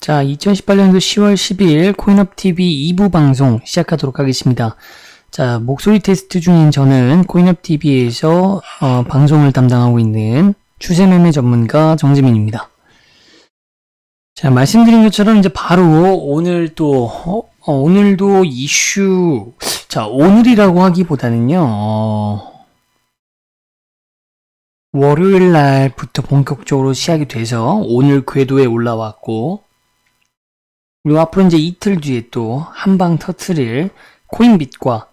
자, 2018년도 10월 12일 코인업TV 2부 방송 시작하도록 하겠습니다. 자, 목소리 테스트 중인 저는 코인업TV에서 방송을 담당하고 있는 추세매매 전문가 정재민입니다. 자, 말씀드린 것처럼 이제 바로 오늘도 이슈, 자, 오늘이라고 하기보다는요, 월요일 날부터 본격적으로 시작이 돼서 오늘 궤도에 올라왔고, 그리고 앞으로 이제 이틀 뒤에 또 한방 터트릴 코인빗과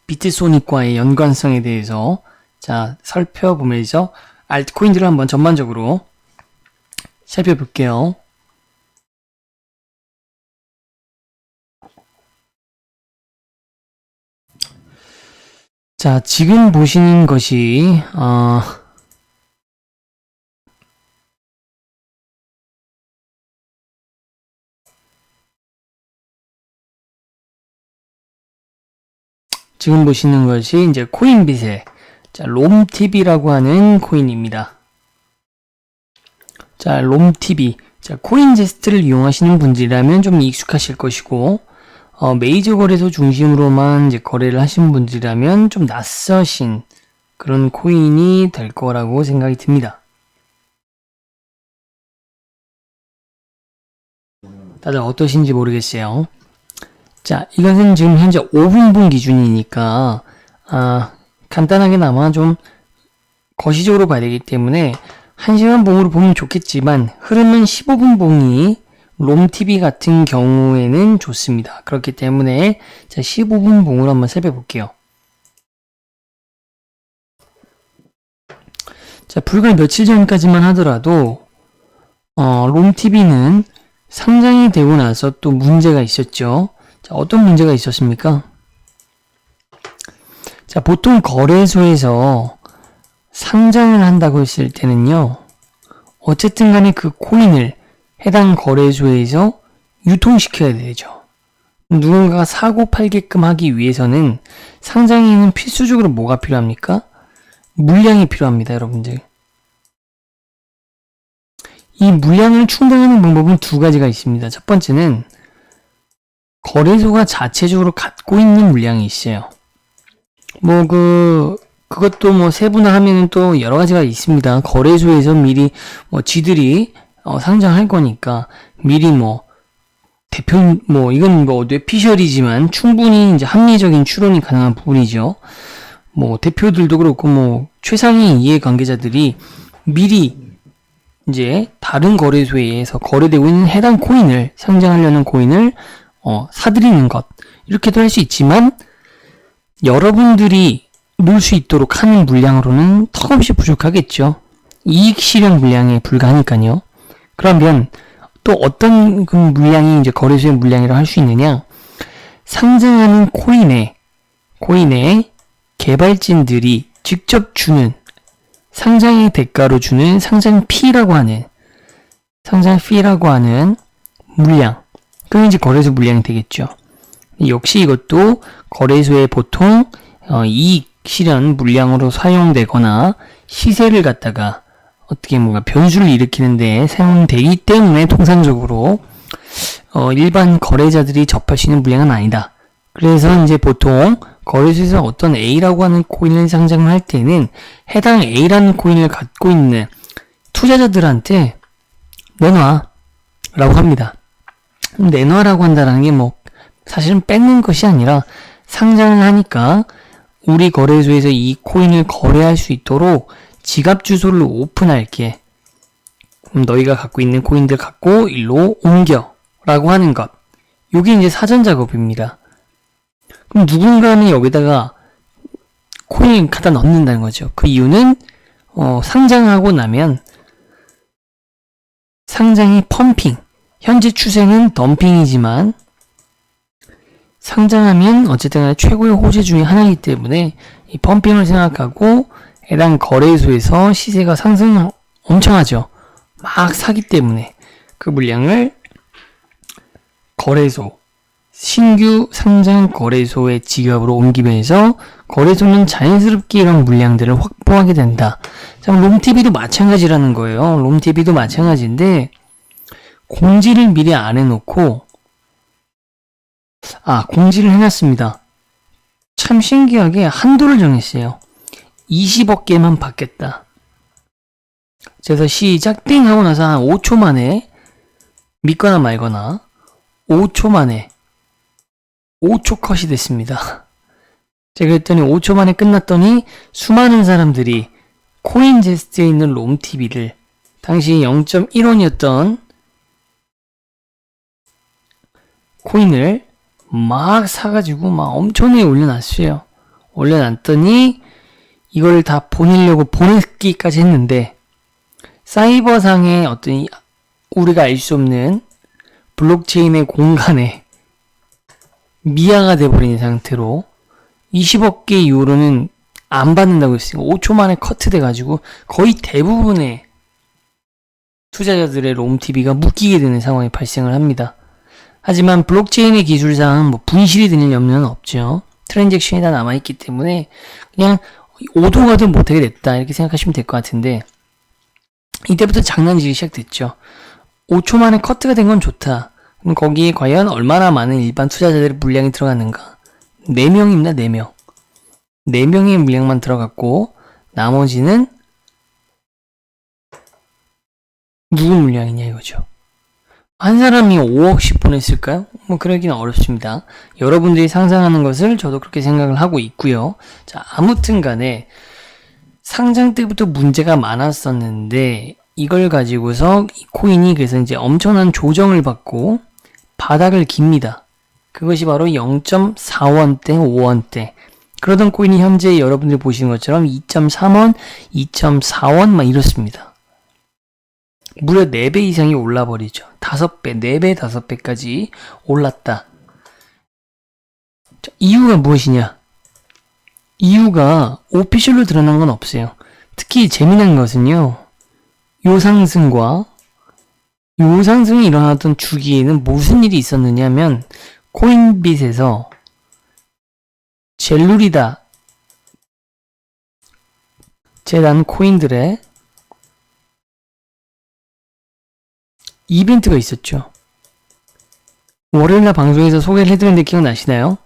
비트소닉과의 연관성에 대해서 자, 살펴보면서 알트코인들을 한번 전반적으로 살펴볼게요. 자, 지금 보시는 것이 이제 코인빗의 자, 롬TV라고 하는 코인입니다. 자, 롬TV. 자, 코인제스트를 이용하시는 분들이라면 좀 익숙하실 것이고, 메이저 거래소 중심으로만 이제 거래를 하시는 분들이라면 좀 낯서신 그런 코인이 될 거라고 생각이 듭니다. 다들 어떠신지 모르겠어요. 자, 이것은 지금 현재 5분봉 기준이니까, 간단하게나마 좀 거시적으로 봐야 되기 때문에 1시간 봉으로 보면 좋겠지만, 흐름은 15분 봉이 롬TV 같은 경우에는 좋습니다. 그렇기 때문에, 자, 15분 봉으로 한번 살펴볼게요. 자, 불과 며칠 전까지만 하더라도, 롬TV는 상장이 되고 나서 또 문제가 있었죠. 자, 어떤 문제가 있었습니까? 자, 보통 거래소에서 상장을 한다고 했을 때는요, 어쨌든 간에 그 코인을 해당 거래소에서 유통시켜야 되죠. 누군가가 사고 팔게끔 하기 위해서는 상장에는 필수적으로 뭐가 필요합니까? 물량이 필요합니다, 여러분들. 이 물량을 충당하는 방법은 두 가지가 있습니다. 첫 번째는 거래소가 자체적으로 갖고 있는 물량이 있어요. 그것도 세분화하면은 또 여러 가지가 있습니다. 거래소에서 미리 지들이 상장할 거니까 미리 이건 뇌피셜이지만 충분히 이제 합리적인 추론이 가능한 부분이죠. 대표들도 그렇고 최상위 이해관계자들이 미리 이제 다른 거래소에서 거래되고 있는 해당 코인을 상장하려는 코인을 사들이는 것, 이렇게도 할 수 있지만 여러분들이 놀 수 있도록 하는 물량으로는 턱없이 부족하겠죠. 이익 실현 물량에 불과하니까요. 그러면 또 어떤 그 물량이 이제 거래소의 물량이라고 할 수 있느냐? 상장하는 코인의 개발진들이 직접 주는 상장의 대가로 주는 상장 피라고 하는 물량, 그게 이제 거래소 물량이 되겠죠. 역시 이것도 거래소의 보통 이익 실현 물량으로 사용되거나 시세를 갖다가 어떻게 변수를 일으키는데 사용되기 때문에 통상적으로 일반 거래자들이 접할 수 있는 물량은 아니다. 그래서 이제 보통 거래소에서 어떤 A라고 하는 코인을 상장을 할 때는 해당 A라는 코인을 갖고 있는 투자자들한테 내놔 라고 합니다. 내놔라고 한다는 게 사실은 뺏는 것이 아니라 상장을 하니까 우리 거래소에서 이 코인을 거래할 수 있도록 지갑 주소를 오픈할게. 너희가 갖고 있는 코인들 갖고 일로 옮겨 라고 하는 것. 요게 이제 사전 작업입니다. 그럼 누군가는 여기다가 코인을 갖다 넣는다는 거죠. 그 이유는 상장하고 나면 상장이 펌핑, 현재 추세는 덤핑이지만 상장하면 어쨌든 간에 최고의 호재 중에 하나이기 때문에 이 펌핑을 생각하고 해당 거래소에서 시세가 상승 엄청 하죠. 막 사기 때문에 그 물량을 신규 상장 거래소의 지갑으로 옮기면서 거래소는 자연스럽게 이런 물량들을 확보하게 된다. 자, 롬TV도 마찬가지라는 거예요. 롬TV도 마찬가지인데 공지를 미리 안 해놓고, 공지를 해놨습니다. 참 신기하게 한도를 정했어요. 20억 개만 받겠다. 그래서 시작 띵 하고 나서 한 5초 만에 믿거나 말거나 5초 만에 5초 컷이 됐습니다. 제가 그랬더니 5초 만에 끝났더니 수많은 사람들이 코인제스트에 있는 롬TV를 당시 0.1원이었던 코인을 막 사가지고 막 엄청나게 올려놨어요. 올려놨더니 이걸 다 보내려고 보내기까지 했는데 사이버상의 어떤 우리가 알 수 없는 블록체인의 공간에 미아가 돼버린 상태로 20억 개 이후로는 안 받는다고 했으니까 5초 만에 커트돼가지고 거의 대부분의 투자자들의 롬TV가 묶이게 되는 상황이 발생을 합니다. 하지만 블록체인의 기술상 뭐 분실이 되는 염려는 없죠. 트랜잭션이 다 남아있기 때문에 그냥 오도가도 못하게 됐다 이렇게 생각하시면 될 것 같은데 이때부터 장난질이 시작됐죠. 5초 만에 커트가 된 건 좋다. 그럼 거기에 과연 얼마나 많은 일반 투자자들의 물량이 들어갔는가? 4명입니다. 4명. 4명의 물량만 들어갔고 나머지는 누구 물량이냐 이거죠. 한 사람이 5억씩 보냈을까요? 뭐 그러기는 어렵습니다. 여러분들이 상상하는 것을 저도 그렇게 생각을 하고 있고요. 자, 아무튼 간에 상장 때부터 문제가 많았었는데 이걸 가지고서 이 코인이 그래서 이제 엄청난 조정을 받고 바닥을 깁니다. 그것이 바로 0.4원대, 5원대. 그러던 코인이 현재 여러분들이 보시는 것처럼 2.3원, 2.4원 막 이렇습니다. 무려 4배 이상이 올라버리죠. 5배, 4배, 5배까지 올랐다. 자, 이유가 무엇이냐? 이유가 오피셜로 드러난 건 없어요. 특히 재미난 것은요. 요 상승이 일어났던 주기에는 무슨 일이 있었느냐면 코인빗에서 젤루리다 재단 코인들의 이벤트가 있었죠. 월요일날 방송에서 소개를 해드렸는데 기억나시나요?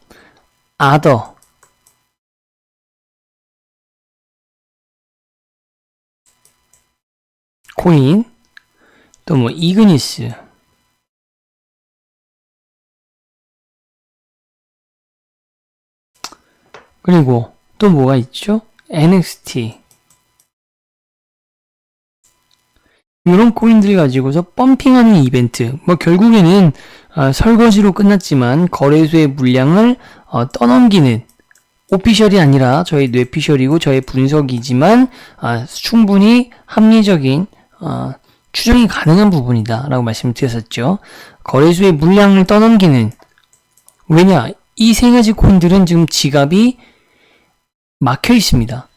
아더 코인 또 뭐 이그니스 그리고 또 뭐가 있죠? NXT 이런 코인들 가지고서 펌핑하는 이벤트 뭐 결국에는 설거지로 끝났지만 거래소의 물량을 떠넘기는 오피셜이 아니라 저의 뇌피셜이고 저의 분석이지만 충분히 합리적인 추정이 가능한 부분이다 라고 말씀을 드렸었죠. 거래소의 물량을 떠넘기는 왜냐? 이 세 가지 코인들은 지금 지갑이 막혀 있습니다.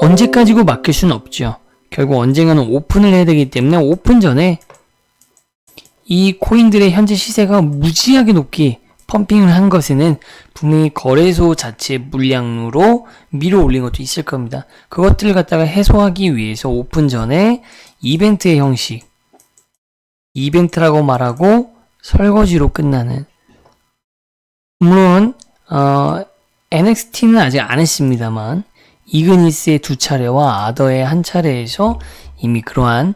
언제까지고 막힐 수는 없죠. 결국 언젠가는 오픈을 해야 되기 때문에 오픈 전에 이 코인들의 현재 시세가 무지하게 높게 펌핑을 한 것에는 분명히 거래소 자체 물량으로 밀어 올린 것도 있을 겁니다. 그것들을 갖다가 해소하기 위해서 오픈 전에 이벤트의 형식, 이벤트라고 말하고 설거지로 끝나는 물론 NXT는 아직 안 했습니다만 이그니스의 2차례와 아더의 1차례에서 이미 그러한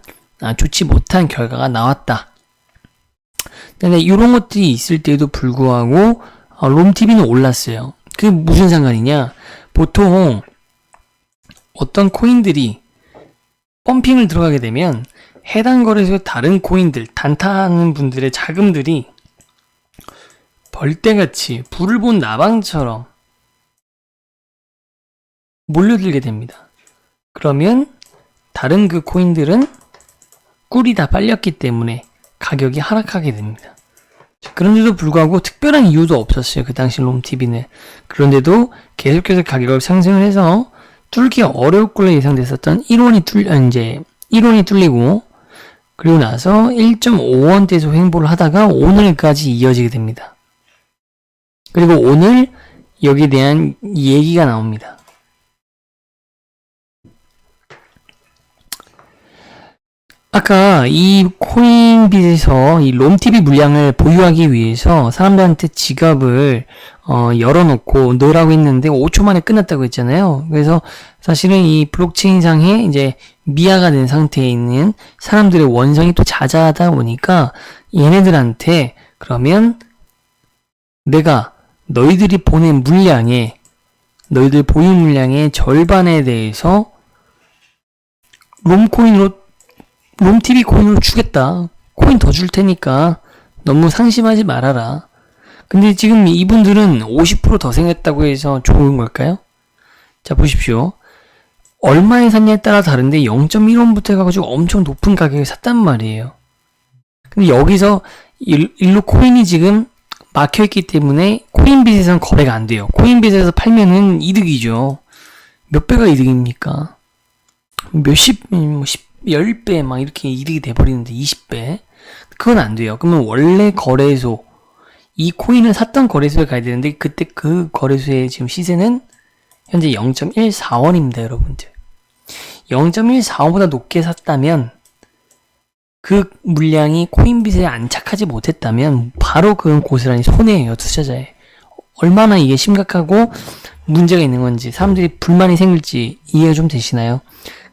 좋지 못한 결과가 나왔다. 근데 이런 것들이 있을 때에도 불구하고 롬TV는 올랐어요. 그게 무슨 상관이냐? 보통 어떤 코인들이 펌핑을 들어가게 되면 해당 거래소의 다른 코인들, 단타하는 분들의 자금들이 벌떼같이 불을 본 나방처럼 몰려들게 됩니다. 그러면 다른 그 코인들은 꿀이 다 빨렸기 때문에 가격이 하락하게 됩니다. 그런데도 불구하고 특별한 이유도 없었어요. 그 당시 롬TV는. 그런데도 계속해서 가격을 상승을 해서 뚫기 어려울 걸로 예상됐었던 1원이 뚫리고 그리고 나서 1.5원대에서 횡보를 하다가 오늘까지 이어지게 됩니다. 그리고 오늘 여기에 대한 얘기가 나옵니다. 아까 이 코인빗에서 이 롬TV 물량을 보유하기 위해서 사람들한테 지갑을 열어놓고 넣으라고 했는데 5초 만에 끝났다고 했잖아요. 그래서 사실은 이 블록체인상에 이제 미아가 된 상태에 있는 사람들의 원성이 또 자자하다 보니까 얘네들한테 그러면 내가 너희들이 보낸 물량에 너희들 보유 물량의 절반에 대해서 롬TV 코인으로 주겠다. 코인 더 줄 테니까 너무 상심하지 말아라. 근데 지금 이분들은 50% 더 생겼다고 해서 좋은 걸까요? 자, 보십시오. 얼마에 샀냐에 따라 다른데 0.1원부터 해가지고 엄청 높은 가격에 샀단 말이에요. 근데 여기서 일로 코인이 지금 막혀있기 때문에 코인빗에서는 거래가 안 돼요. 코인빗에서 팔면은 이득이죠. 몇 배가 이득입니까? 몇십, 10배 막 이렇게 이득이 돼버리는데 20배? 그건 안 돼요. 그러면 원래 거래소, 이 코인을 샀던 거래소에 가야 되는데 그때 그 거래소의 지금 시세는 현재 0.14원입니다, 여러분들. 0.14원보다 높게 샀다면 그 물량이 코인빗에 안착하지 못했다면 바로 그건 고스란히 손해예요, 투자자의. 얼마나 이게 심각하고 문제가 있는 건지 사람들이 불만이 생길지 이해가 좀 되시나요?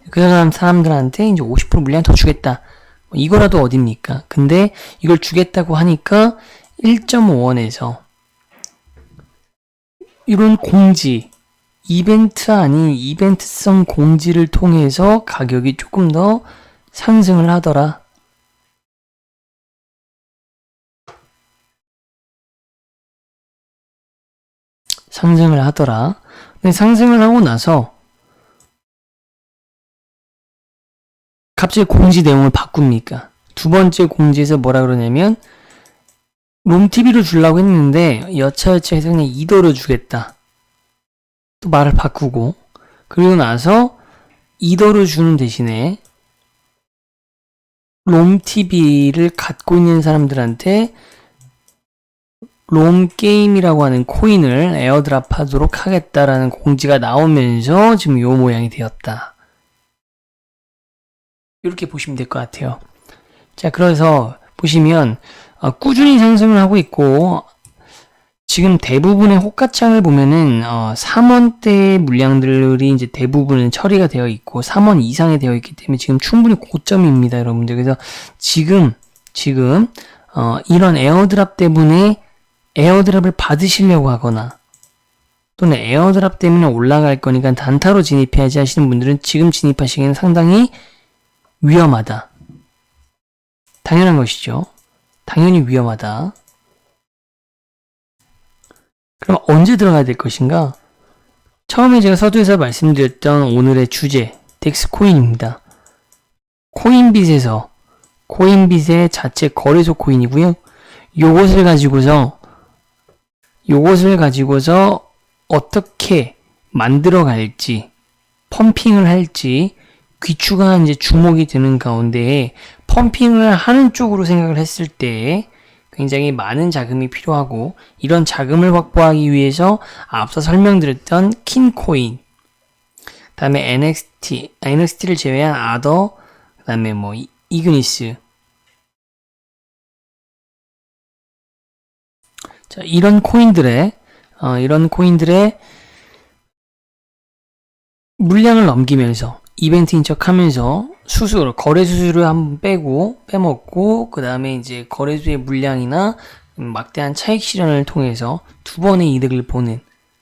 그 사람들한테 이제 50% 물량 더 주겠다. 이거라도 어딥니까? 근데 이걸 주겠다고 하니까 1.5원에서 이런 공지, 이벤트 아닌 이벤트성 공지를 통해서 가격이 조금 더 상승을 하더라. 근데 상승을 하고 나서 갑자기 공지 내용을 바꿉니까? 두 번째 공지에서 뭐라 그러냐면 롬TV를 주려고 했는데 여차여차해서 그냥 2도로 주겠다. 또 말을 바꾸고 그리고 나서 2도로 주는 대신에 롬TV를 갖고 있는 사람들한테 롬게임이라고 하는 코인을 에어드랍 하도록 하겠다라는 공지가 나오면서 지금 요 모양이 되었다. 이렇게 보시면 될 것 같아요. 자, 그래서 보시면 꾸준히 상승을 하고 있고 지금 대부분의 호가창을 보면은 3원대의 물량들이 이제 대부분은 처리가 되어 있고 3원 이상에 되어 있기 때문에 지금 충분히 고점입니다, 여러분들. 그래서 지금 이런 에어드랍 때문에 에어드랍을 받으시려고 하거나 또는 에어드랍 때문에 올라갈 거니까 단타로 진입해야지 하시는 분들은 지금 진입하시기에는 상당히 위험하다. 당연한 것이죠. 당연히 위험하다. 그럼 언제 들어가야 될 것인가? 처음에 제가 서두에서 말씀드렸던 오늘의 주제, 덱스코인입니다. 코인빗의 자체 거래소 코인이고요. 요것을 가지고서 어떻게 만들어 갈지, 펌핑을 할지 귀추가 이제 주목이 되는 가운데 펌핑을 하는 쪽으로 생각을 했을 때 굉장히 많은 자금이 필요하고 이런 자금을 확보하기 위해서 앞서 설명드렸던 킨코인, 다음에 NXT를 제외한 아더, 그 다음에 뭐 이그니스, 자, 이런 코인들의 물량을 넘기면서 이벤트인 척 하면서 거래 수수료를 한번 빼먹고, 그 다음에 이제 거래소의 물량이나 막대한 차익 실현을 통해서 두 번의 이득을 보는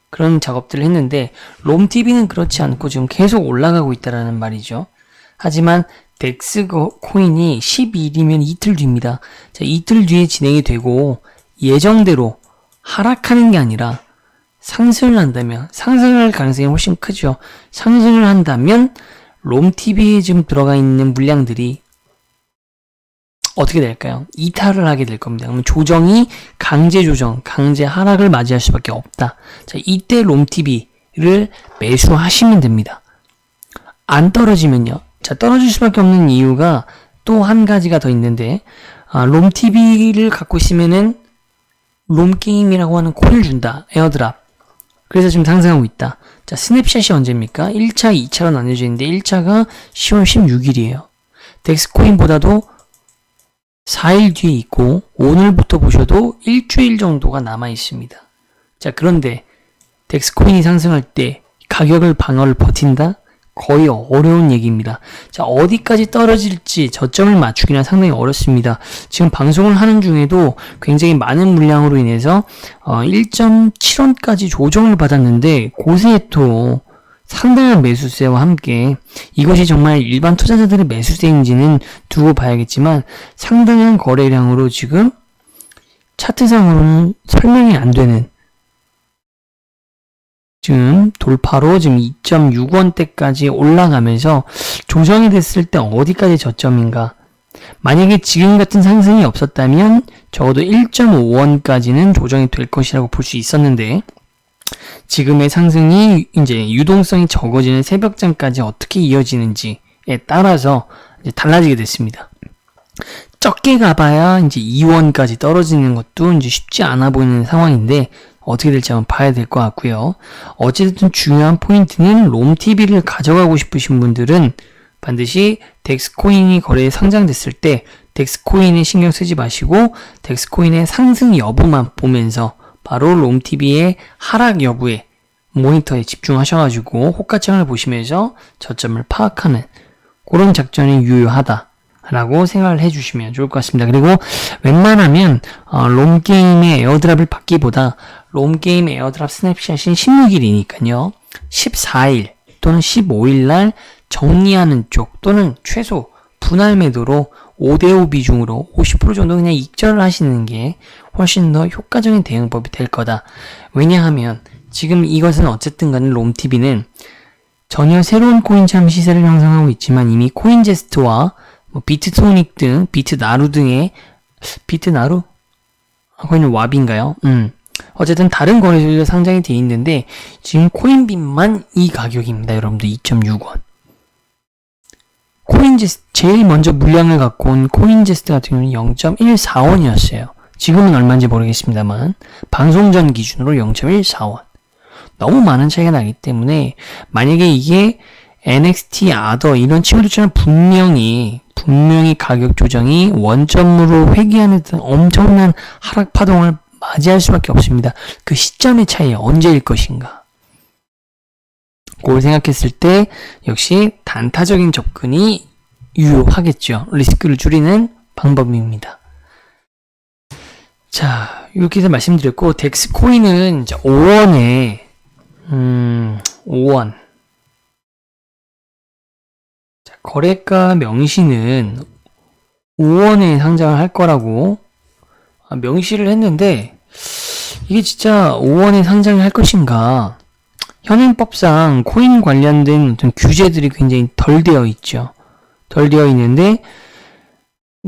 그런 작업들을 했는데, 롬TV는 그렇지 않고 지금 계속 올라가고 있다라는 말이죠. 하지만 덱스 코인이 12일이면 이틀 뒤입니다. 자, 이틀 뒤에 진행이 되고, 예정대로 하락하는 게 아니라 상승을 한다면, 상승할 가능성이 훨씬 크죠. 상승을 한다면 롬TV에 지금 들어가 있는 물량들이 어떻게 될까요? 이탈을 하게 될 겁니다. 그러면 강제 하락을 맞이할 수밖에 없다. 자, 이때 롬TV를 매수하시면 됩니다. 안 떨어지면요. 자, 떨어질 수밖에 없는 이유가 또 한 가지가 더 있는데, 롬TV를 갖고 있으면은 롬게임이라고 하는 코인을 준다. 에어드랍. 그래서 지금 상승하고 있다. 자, 스냅샷이 언제입니까? 1차, 2차로 나뉘어져 있는데 1차가 10월 16일이에요. 덱스코인보다도 4일 뒤에 있고 오늘부터 보셔도 일주일 정도가 남아 있습니다. 자, 그런데 덱스코인이 상승할 때 가격을 방어를 버틴다? 거의 어려운 얘기입니다. 자, 어디까지 떨어질지 저점을 맞추기는 상당히 어렵습니다. 지금 방송을 하는 중에도 굉장히 많은 물량으로 인해서 1.7원까지 조정을 받았는데 고세에 또 상당한 매수세와 함께 이것이 정말 일반 투자자들의 매수세인지는 두고 봐야겠지만 상당한 거래량으로 지금 차트상으로는 설명이 안 되는 지금 돌파로 지금 2.6원대까지 올라가면서 조정이 됐을 때 어디까지 저점인가? 만약에 지금 같은 상승이 없었다면 적어도 1.5원까지는 조정이 될 것이라고 볼 수 있었는데 지금의 상승이 이제 유동성이 적어지는 새벽장까지 어떻게 이어지는지에 따라서 이제 달라지게 됐습니다. 적게 가봐야 이제 2원까지 떨어지는 것도 이제 쉽지 않아 보이는 상황인데 어떻게 될지 한번 봐야 될 것 같고요. 어쨌든 중요한 포인트는 롬TV를 가져가고 싶으신 분들은 반드시 덱스코인이 거래에 상장됐을 때 덱스코인에 신경 쓰지 마시고 덱스코인의 상승 여부만 보면서 바로 롬TV의 하락 여부에 모니터에 집중하셔가지고 호가창을 보시면서 저점을 파악하는 그런 작전이 유효하다라고 생각을 해주시면 좋을 것 같습니다. 그리고 웬만하면 롬게임의 에어드랍을 받기보다 롬게임 에어드랍 스냅샷인 16일이니까요. 14일 또는 15일 날 정리하는 쪽 또는 최소 분할 매도로 5대5 비중으로 50% 정도 그냥 익절을 하시는 게 훨씬 더 효과적인 대응법이 될 거다. 왜냐하면 지금 이것은 어쨌든 간에 롬TV는 전혀 새로운 코인참 시세를 형성하고 있지만 이미 코인제스트와 비트토닉 등 비트나루 등의 비트나루? 거기는 왑인가요? 어쨌든 다른 거래소에도 상장이 되어 있는데 지금 코인빈만 이 가격입니다. 여러분들 2.6원. 코인제스트 제일 먼저 물량을 갖고 온 코인제스트 같은 경우는 0.14원이었어요. 지금은 얼마인지 모르겠습니다만 방송 전 기준으로 0.14원. 너무 많은 차이가 나기 때문에 만약에 이게 NXT, 아더 이런 친구들처럼 분명히 가격 조정이 원점으로 회귀하는 등 엄청난 하락 파동을 맞이할 수밖에 없습니다. 그 시점의 차이 언제일 것인가? 그걸 생각했을 때 역시 단타적인 접근이 유효하겠죠. 리스크를 줄이는 방법입니다. 자, 이렇게 해서 말씀드렸고 덱스코인은 이제 5원에 5원 자, 거래가 명시는 5원에 상장을 할 거라고 명시를 했는데 이게 진짜 5원에 상장을 할 것인가? 현행법상 코인 관련된 어떤 규제들이 굉장히 덜 되어 있죠. 덜 되어 있는데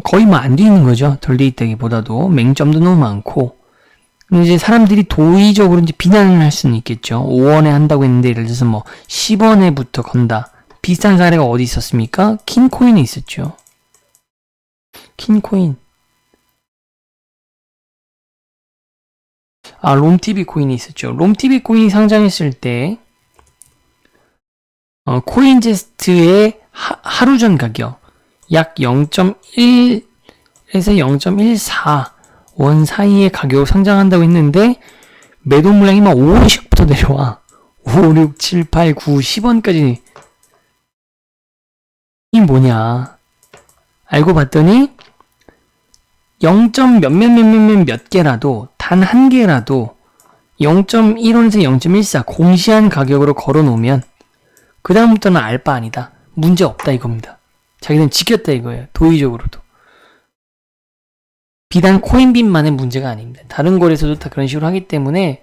거의 뭐 안 돼 있는 거죠. 덜 돼 있다기보다도 맹점도 너무 많고 근데 이제 사람들이 도의적으로 이제 비난을 할 수는 있겠죠. 5원에 한다고 했는데 예를 들어서 뭐 10원에부터 건다. 비슷한 사례가 어디 있었습니까? 킨코인에 있었죠. 킨코인. 롬TV 코인이 있었죠. 롬TV 코인이 상장했을 때 코인제스트의 하루 전 가격 약 0.1에서 0.14원 사이의 가격으로 상장한다고 했는데 매도 물량이 막 5원씩부터 내려와. 5, 6, 7, 8, 9, 10원까지. 이 뭐냐. 알고 봤더니 0. 몇 개라도 단 한 개라도 0.1원에서 0.14 공시한 가격으로 걸어놓으면 그 다음부터는 알 바 아니다. 문제 없다 이겁니다. 자기는 지켰다 이거예요. 도의적으로도. 비단 코인빈만의 문제가 아닙니다. 다른 거래소도 다 그런 식으로 하기 때문에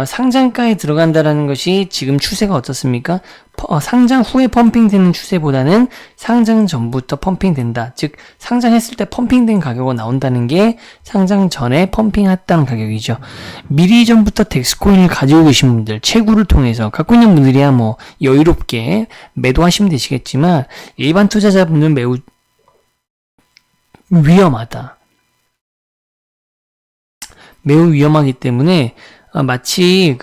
상장가에 들어간다라는 것이 지금 추세가 어떻습니까? 상장 후에 펌핑되는 추세보다는 상장 전부터 펌핑된다. 즉 상장했을 때 펌핑된 가격으로 나온다는 게 상장 전에 펌핑했다는 가격이죠. 미리 전부터 덱스코인을 가지고 계신 분들, 채굴을 통해서 갖고 있는 분들이야 뭐 여유롭게 매도하시면 되시겠지만 일반 투자자분들은 매우 위험하다. 매우 위험하기 때문에 마치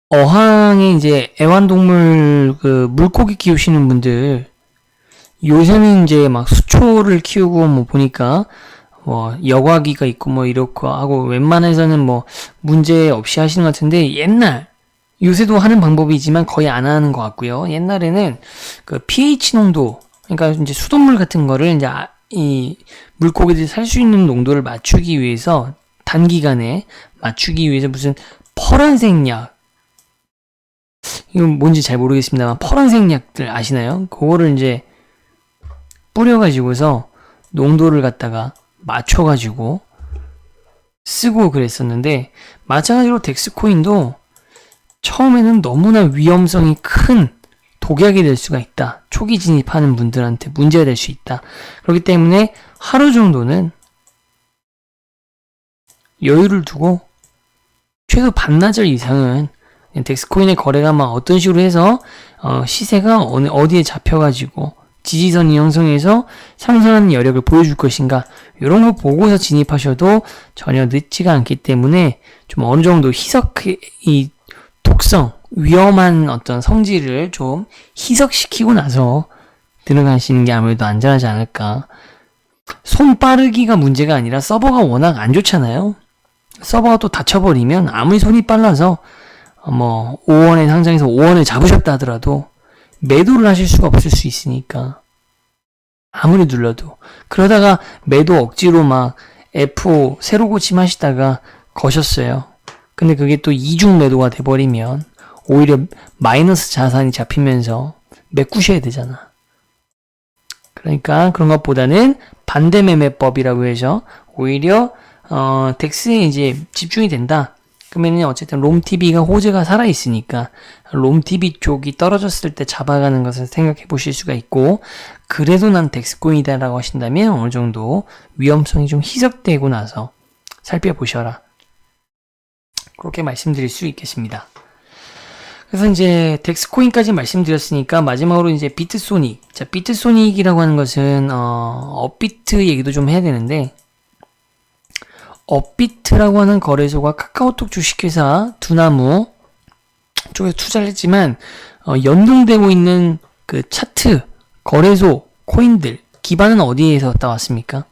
어항에 이제 애완동물 그 물고기 키우시는 분들 요새는 이제 막 수초를 키우고 뭐 보니까 뭐 여과기가 있고 뭐 이렇고 하고 웬만해서는 뭐 문제 없이 하시는 것 같은데 옛날 요새도 하는 방법이지만 거의 안 하는 것 같고요. 옛날에는 그 pH 농도 그러니까 이제 수돗물 같은 거를 이제 이 물고기들이 살 수 있는 농도를 맞추기 위해서 단기간에 맞추기 위해서 무슨 퍼란색 약 이건 뭔지 잘 모르겠습니다만 퍼란색 약들 아시나요? 그거를 이제 뿌려가지고서 농도를 갖다가 맞춰가지고 쓰고 그랬었는데 마찬가지로 덱스코인도 처음에는 너무나 위험성이 큰 독약이 될 수가 있다. 초기 진입하는 분들한테 문제가 될 수 있다. 그렇기 때문에 하루 정도는 여유를 두고 최소 반나절 이상은 덱스코인의 거래가 막 어떤 식으로 해서 시세가 어디에 잡혀가지고 지지선이 형성해서 상승하는 여력을 보여줄 것인가 이런 거 보고서 진입하셔도 전혀 늦지가 않기 때문에 좀 어느 정도 이 독성, 위험한 어떤 성질을 좀 희석시키고 나서 들어가시는 게 아무래도 안전하지 않을까. 손 빠르기가 문제가 아니라 서버가 워낙 안 좋잖아요. 서버가 또 닫혀버리면 아무리 손이 빨라서 뭐 5원에 상장해서 5원을 잡으셨다 하더라도 매도를 하실 수가 없을 수 있으니까 아무리 눌러도 그러다가 매도 억지로 막 F5 새로 고침 하시다가 거셨어요. 근데 그게 또 이중 매도가 돼버리면 오히려 마이너스 자산이 잡히면서 메꾸셔야 되잖아. 그러니까 그런 것보다는 반대 매매법이라고 해서 오히려 덱스에 이제 집중이 된다. 그러면 어쨌든 롬TV가 호재가 살아있으니까 롬TV 쪽이 떨어졌을 때 잡아가는 것을 생각해 보실 수가 있고 그래도 난 덱스코인이다 라고 하신다면 어느 정도 위험성이 좀 희석되고 나서 살펴보셔라. 그렇게 말씀드릴 수 있겠습니다. 그래서 이제 덱스코인까지 말씀드렸으니까 마지막으로 이제 비트소닉. 자, 비트소닉이라고 하는 것은 업비트 얘기도 좀 해야 되는데 업비트라고 하는 거래소가 카카오톡 주식회사 두나무 쪽에 투자를 했지만 연동되고 있는 그 차트 거래소 코인들 기반은 어디에서 따왔습니까?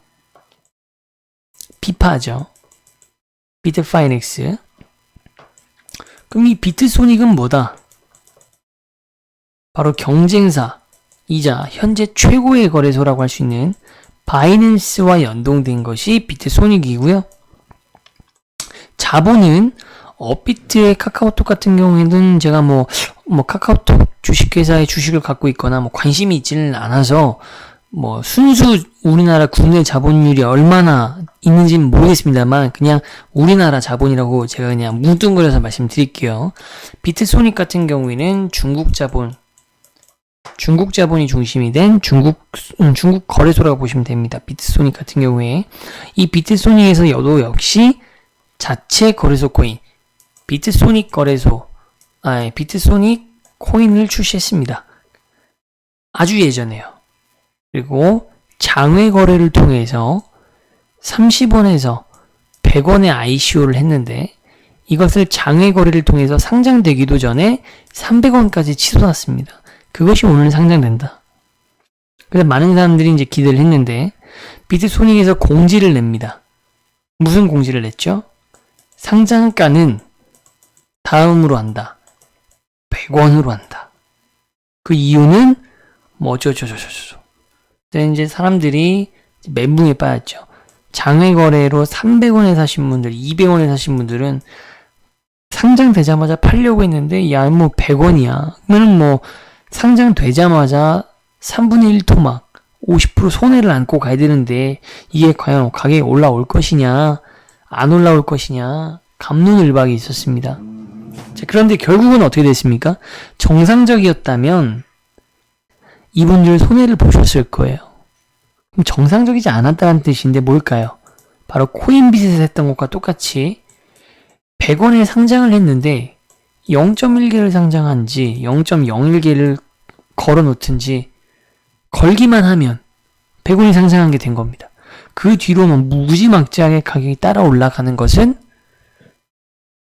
비파죠. 비트파이넥스. 그럼 이 비트소닉은 뭐다? 바로 경쟁사이자 현재 최고의 거래소라고 할 수 있는 바이낸스와 연동된 것이 비트소닉이고요. 자본은 업비트의 카카오톡 같은 경우에는 제가 뭐 카카오톡 주식회사의 주식을 갖고 있거나 뭐 관심이 있지는 않아서 뭐 순수 우리나라 국내 자본율이 얼마나 있는지는 모르겠습니다만 그냥 우리나라 자본이라고 제가 그냥 뭉뚱그려서 말씀드릴게요. 비트소닉 같은 경우에는 중국 자본이 중심이 된 중국 거래소라고 보시면 됩니다. 비트소닉 같은 경우에 이 비트소닉에서 여도 역시 자체 거래소 코인 비트소닉 코인을 출시했습니다. 아주 예전에요. 그리고 장외 거래를 통해서 30원에서 100원의 ICO를 했는데 이것을 장외 거래를 통해서 상장되기도 전에 300원까지 치솟았습니다. 그것이 오늘 상장된다. 그래서 많은 사람들이 이제 기대를 했는데 비트소닉에서 공지를 냅니다. 무슨 공지를 냈죠? 상장가는 다음으로 한다. 100원으로 한다. 그 이유는 뭐 어쩌저저저저. 이제 사람들이 멘붕에 빠졌죠. 장외 거래로 300원에 사신 분들, 200원에 사신 분들은 상장되자마자 팔려고 했는데 야 뭐 100원이야. 그러면 뭐 상장되자마자 3분의 1 토막 50% 손해를 안고 가야 되는데 이게 과연 가격이 올라올 것이냐 안 올라올 것이냐 갑론을박이 있었습니다. 자, 그런데 결국은 어떻게 됐습니까? 정상적이었다면 이분들 손해를 보셨을 거예요. 그럼 정상적이지 않았다는 뜻인데 뭘까요? 바로 코인빗에서 했던 것과 똑같이 100원에 상장을 했는데 0.1개를 상장한지 0.01개를 걸어놓든지 걸기만 하면 100원이 상장한 게 된 겁니다. 그 뒤로는 무지막지하게 가격이 따라 올라가는 것은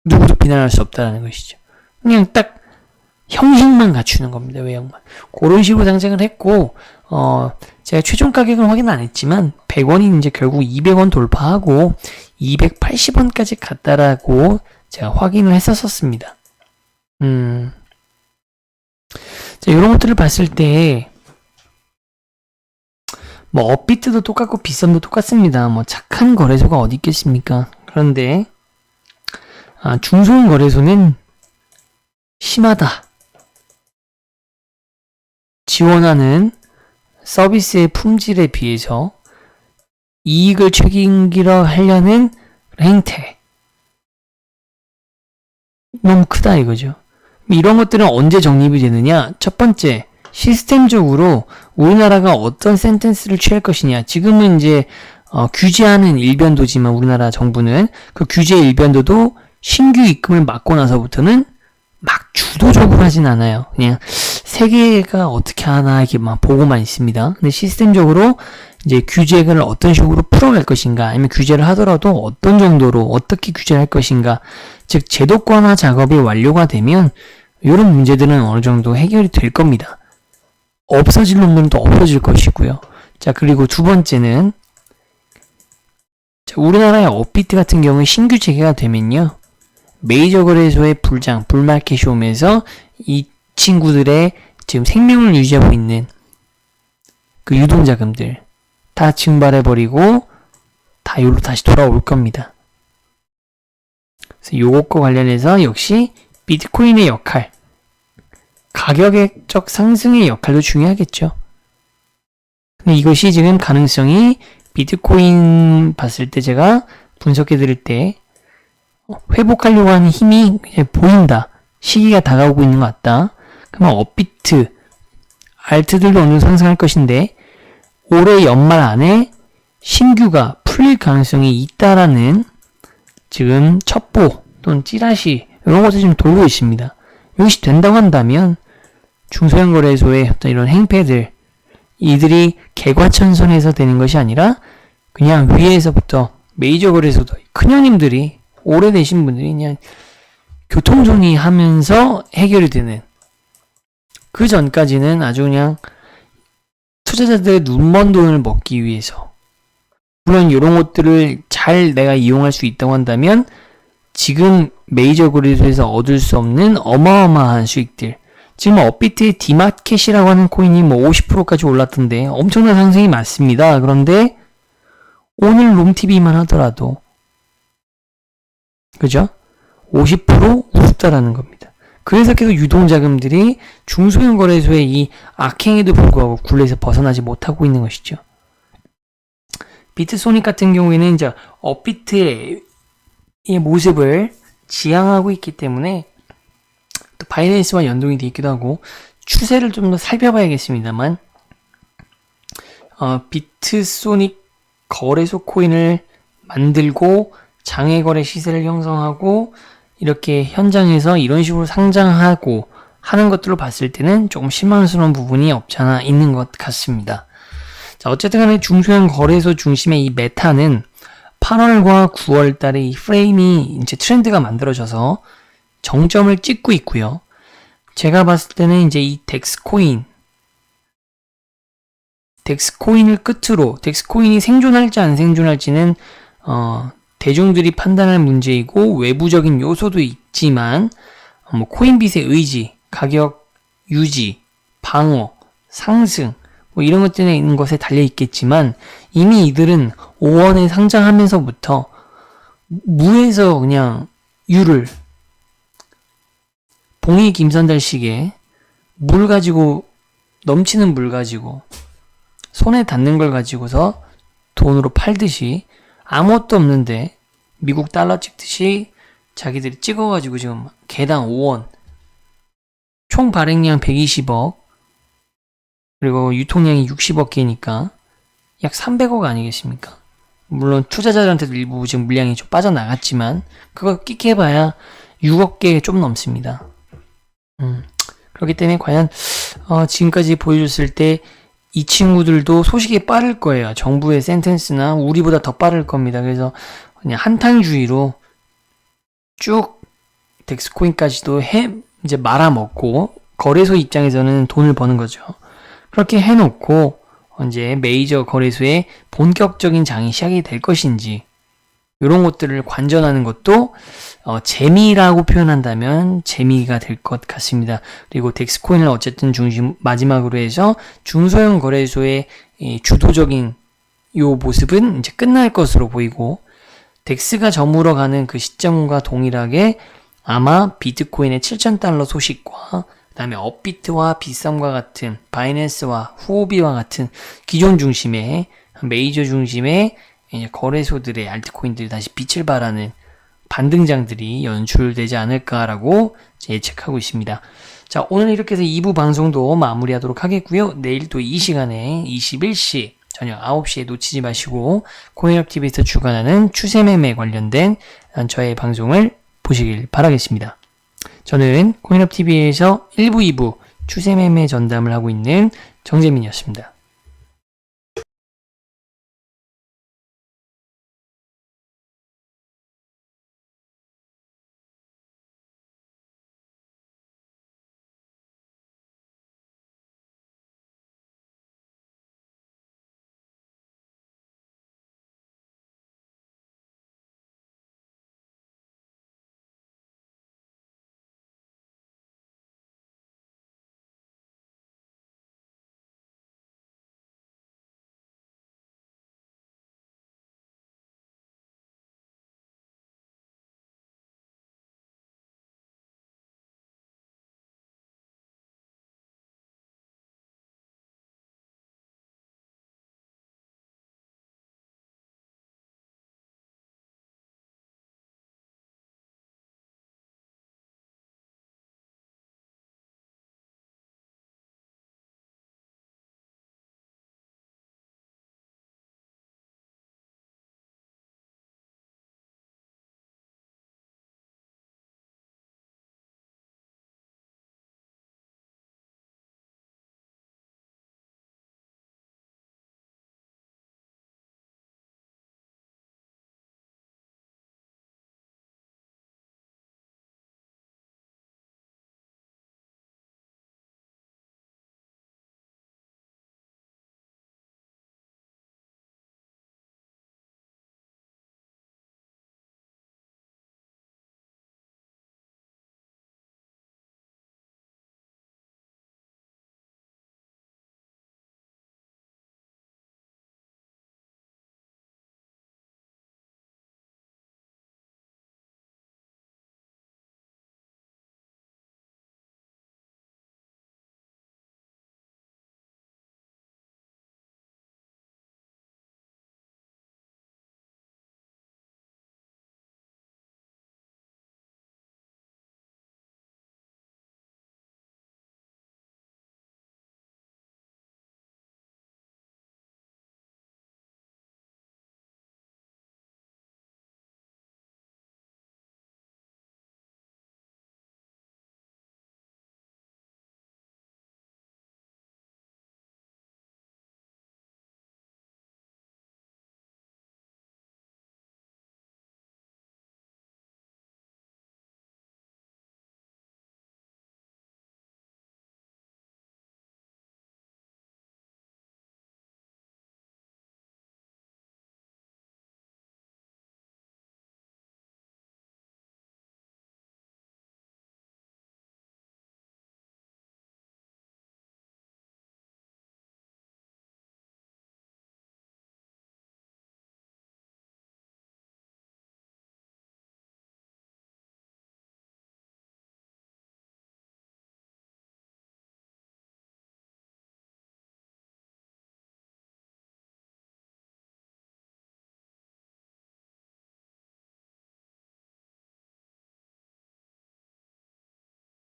누구도 비난할 수 없다는 것이죠. 그냥 딱 형식만 갖추는 겁니다. 외형만. 그런 식으로 상장을 했고, 제가 최종 가격은 확인 안 했지만 100원이 이제 결국 200원 돌파하고 280원까지 갔다라고 제가 확인을 했었습니다. 자, 이런 것들을 봤을 때 뭐 업비트도 똑같고 빗썸도 똑같습니다. 뭐 착한 거래소가 어디 있겠습니까? 그런데 중소형 거래소는 심하다. 지원하는 서비스의 품질에 비해서 이익을 책임지려 하려는 행태. 너무 크다 이거죠. 이런 것들은 언제 정립이 되느냐? 첫 번째, 시스템적으로 우리나라가 어떤 센텐스를 취할 것이냐. 지금은 이제 규제하는 일변도지만 우리나라 정부는 그 규제 일변도도 신규 입금을 막고 나서부터는 막 주도적으로 하진 않아요. 그냥 세계가 어떻게 하나 이렇게 막 보고만 있습니다. 근데 시스템적으로 이제 규제를 어떤 식으로 풀어갈 것인가, 아니면 규제를 하더라도 어떤 정도로 어떻게 규제를 할 것인가, 즉 제도권화 작업이 완료가 되면 이런 문제들은 어느 정도 해결이 될 겁니다. 없어질 놈들은 또 없어질 것이고요. 자, 그리고 두 번째는 자, 우리나라의 업비트 같은 경우에 신규 재개가 되면요, 메이저 거래소의 불마켓이 오면서 이 친구들의 지금 생명을 유지하고 있는 그 유동자금들 다 증발해버리고 다 여기로 다시 돌아올 겁니다. 그래서 요것과 관련해서 역시 비트코인의 역할, 가격적 상승의 역할도 중요하겠죠. 근데 이것이 지금 가능성이 비트코인 봤을 때 제가 분석해 드릴 때 회복하려고 하는 힘이 보인다. 시기가 다가오고 있는 것 같다. 그러면 업비트, 알트들도 어느 정도 상승할 것인데 올해 연말 안에 신규가 풀릴 가능성이 있다라는 지금 첩보 또는 찌라시 이런 것들이 지금 돌고 있습니다. 이것이 된다고 한다면 중소형 거래소의 어떤 이런 행패들, 이들이 개과천선해서 되는 것이 아니라 그냥 위에서부터 메이저 거래소도 큰 형님들이 오래되신 분들이 그냥 교통정리하면서 해결이 되는, 그 전까지는 아주 그냥 투자자들의 눈먼 돈을 먹기 위해서, 물론 이런 것들을 잘 내가 이용할 수 있다고 한다면 지금 메이저 거래소에서 얻을 수 없는 어마어마한 수익들, 지금 업비트의 디마켓이라고 하는 코인이 뭐 50%까지 올랐던데 엄청난 상승이 맞습니다. 그런데 오늘 롬TV만 하더라도 그죠? 50% 우습다라는 겁니다. 그래서 계속 유동자금들이 중소형 거래소의 이 악행에도 불구하고 굴레에서 벗어나지 못하고 있는 것이죠. 비트소닉 같은 경우에는 이제 업비트의 모습을 지향하고 있기 때문에 또 바이낸스와 연동이 되어 있기도 하고 추세를 좀 더 살펴봐야겠습니다만, 비트소닉 거래소 코인을 만들고 장외 거래 시세를 형성하고 이렇게 현장에서 이런 식으로 상장하고 하는 것들로 봤을 때는 조금 실망스러운 부분이 없지 않아 있는 것 같습니다. 자, 어쨌든 간에 중소형 거래소 중심의 이 메타는 8월과 9월 달에 이 프레임이 이제 트렌드가 만들어져서 정점을 찍고 있고요. 제가 봤을 때는 이제 이 덱스코인을 끝으로, 덱스코인이 생존할지 안 생존할지는 대중들이 판단할 문제이고 외부적인 요소도 있지만 뭐 코인빗의 의지, 가격 유지, 방어, 상승 뭐 이런 것들에 있는 것에 달려 있겠지만, 이미 이들은 5원에 상장하면서부터 무에서 그냥 유를 봉이 김선달식의 물 가지고, 넘치는 물 가지고 손에 닿는 걸 가지고서 돈으로 팔듯이 아무것도 없는데 미국 달러 찍듯이 자기들이 찍어가지고 지금 개당 5원, 총 발행량 120억, 그리고 유통량이 60억 개니까 약 300억 아니겠습니까? 물론 투자자들한테도 일부 지금 물량이 좀 빠져나갔지만 그거 끼케봐야 6억 개 좀 넘습니다. 그렇기 때문에 과연 지금까지 보여줬을 때 이 친구들도 소식이 빠를 거예요. 정부의 센텐스나 우리보다 더 빠를 겁니다. 그래서 그냥 한탕주의로 쭉 덱스코인까지도 이제 말아먹고 거래소 입장에서는 돈을 버는 거죠. 그렇게 해놓고 이제 메이저 거래소의 본격적인 장이 시작이 될 것인지 이런 것들을 관전하는 것도 재미라고 표현한다면 재미가 될 것 같습니다. 그리고 덱스코인을 어쨌든 마지막으로 해서 중소형 거래소의 주도적인 요 모습은 이제 끝날 것으로 보이고 덱스가 저물어 가는 그 시점과 동일하게 아마 비트코인의 7,000달러 소식과 그다음에 업비트와 비썸과 같은 바이낸스와 후오비와 같은 기존 중심의 메이저 중심의 이제 거래소들의 알트코인들이 다시 빛을 발하는 반등장들이 연출되지 않을까라고 예측하고 있습니다. 자, 오늘 이렇게 해서 2부 방송도 마무리하도록 하겠고요. 내일 또 이 시간에 21시 저녁 9시에 놓치지 마시고 코인업TV에서 주관하는 추세매매 관련된 저의 방송을 보시길 바라겠습니다. 저는 코인업TV에서 1부, 2부 추세매매 전담을 하고 있는 정재민이었습니다.